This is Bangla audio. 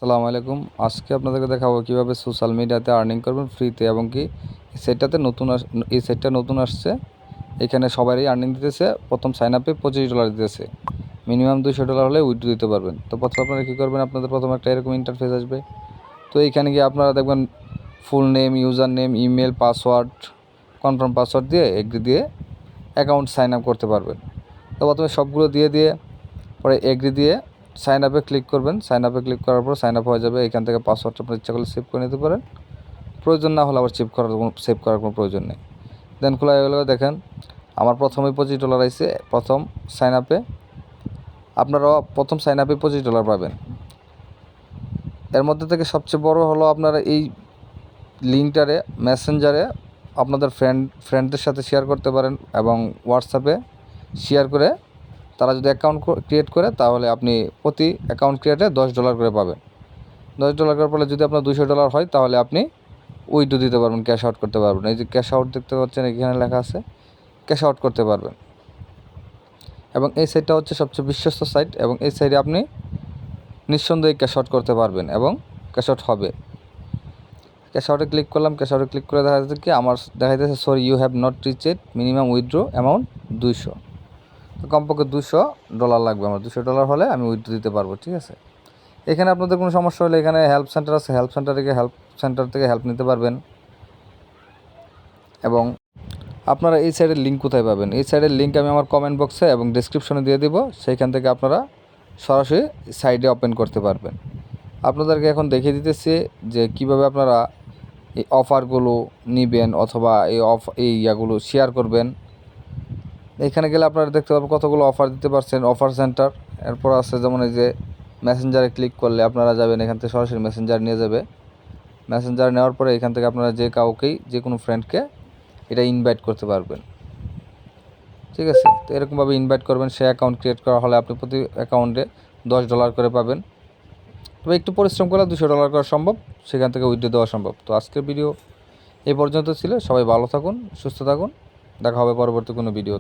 আসসালামু আলাইকুম। আজকে আপনাদেরকে দেখাবো কীভাবে সোশ্যাল মিডিয়াতে আর্নিং করবেন ফ্রিতে, এবং কি এই সেটটা নতুন আসছে। এখানে সবারই আর্নিং দিতেছে। প্রথম সাইন আপে $25 দিতেছে। মিনিমাম $200 হলে উইথড্র দিতে পারবেন। তো প্রথমে আপনারা কী করবেন, আপনাদের প্রথমে একটা এরকম ইন্টারফেস আসবে। তো এইখানে গিয়ে আপনারা দেখবেন full name, user name, email, password, confirm password দিয়ে এগ্রি দিয়ে অ্যাকাউন্ট সাইন আপ করতে পারবেন। তো প্রথমে সবগুলো দিয়ে পরে এগ্রি দিয়ে সাইন আপে ক্লিক করবেন। সাইন আপে ক্লিক করার পর সাইন আপ হয়ে যাবে। এখান থেকে পাসওয়ার্ডটা আপনার ইচ্ছা করলে সেভ করে নিতে পারেন, প্রয়োজন না হলে আবার সেভ করার কোনো প্রয়োজন নেই। দেন খোলা হয়ে গেলে দেখেন আমার প্রথমে $25 আইছে প্রথম সাইন আপে। আপনারাও প্রথম সাইন আপে $25 পাবেন। এর মধ্যে থেকে সবচেয়ে বড় হলো আপনারা এই লিঙ্কটারে মেসেঞ্জারে আপনাদের ফ্রেন্ডদের সাথে শেয়ার করতে পারেন, এবং হোয়াটসঅ্যাপে শেয়ার করে তারা যদি অ্যাকাউন্ট ক্রিয়েট করে তাহলে আপনি প্রতি অ্যাকাউন্ট ক্রিয়েটে $10 করে পাবেন। $10 করার পরে যদি আপনার $200 হয় তাহলে আপনি উইথড্র দিতে পারবেন, ক্যাশ আউট করতে পারবেন। এই যে ক্যাশ আউট দেখতে পাচ্ছেন এখানে লেখা আছে, ক্যাশ আউট করতে পারবেন। এবং এই সাইটটা হচ্ছে সবচেয়ে বিশ্বস্ত সাইট, এবং এই সাইটে আপনি নিঃসন্দেহে ক্যাশ আউট করতে পারবেন এবং ক্যাশ আউট হবে। ক্যাশ আউটে ক্লিক করলাম। ক্যাশ আউটে ক্লিক করে দেখা যাচ্ছে কি আমার দেখা যাচ্ছে sorry you have not reached minimum withdraw amount 200। কমপক্ষে $200 লাগবে। আমার $200 হলে আমি উইথড্র দিতে পারবো। ঠিক আছে, এখানে আপনাদের কোনো সমস্যা হলে এখানে হেল্প সেন্টার আছে, হেল্প সেন্টার থেকে হেল্প নিতে পারবেন। এবং আপনারা এই সাইডের লিঙ্ক কোথায় পাবেন, এই সাইডের লিঙ্ক আমি আমার কমেন্ট বক্সে এবং ডেসক্রিপশনে দিয়ে দেবো। সেইখান থেকে আপনারা সরাসরি সাইডে ওপেন করতে পারবেন। আপনাদেরকে এখন দেখিয়ে দিতেছি যে কিভাবে আপনারা এই অফারগুলো নেবেন অথবা এই ইয়াগুলো শেয়ার করবেন। এখানে গেলে আপনারা দেখতে পাবেন কতগুলো অফার দিতে পারছেন, অফার সেন্টার। এরপর আছে যেমন এই যে মেসেঞ্জারে ক্লিক করলে আপনারা যাবেন, এখান থেকে সরাসরি মেসেঞ্জার নিয়ে যাবে। মেসেঞ্জার নেওয়ার পরে এখান থেকে আপনারা যে কোনো ফ্রেন্ডকে এটা ইনভাইট করতে পারবেন। ঠিক আছে, তো এরকমভাবে ইনভাইট করবেন। সে অ্যাকাউন্ট ক্রিয়েট করা হলে আপনি প্রতি অ্যাকাউন্টে $10 করে পাবেন। তবে একটু পরিশ্রম করলে $200 করা সম্ভব, সেখান থেকে উইথড্র দেওয়া সম্ভব। তো আজকের ভিডিও এই পর্যন্ত ছিল। সবাই ভালো থাকুন, সুস্থ থাকুন। দেখা হবে পরবর্তী কোনো ভিডিও।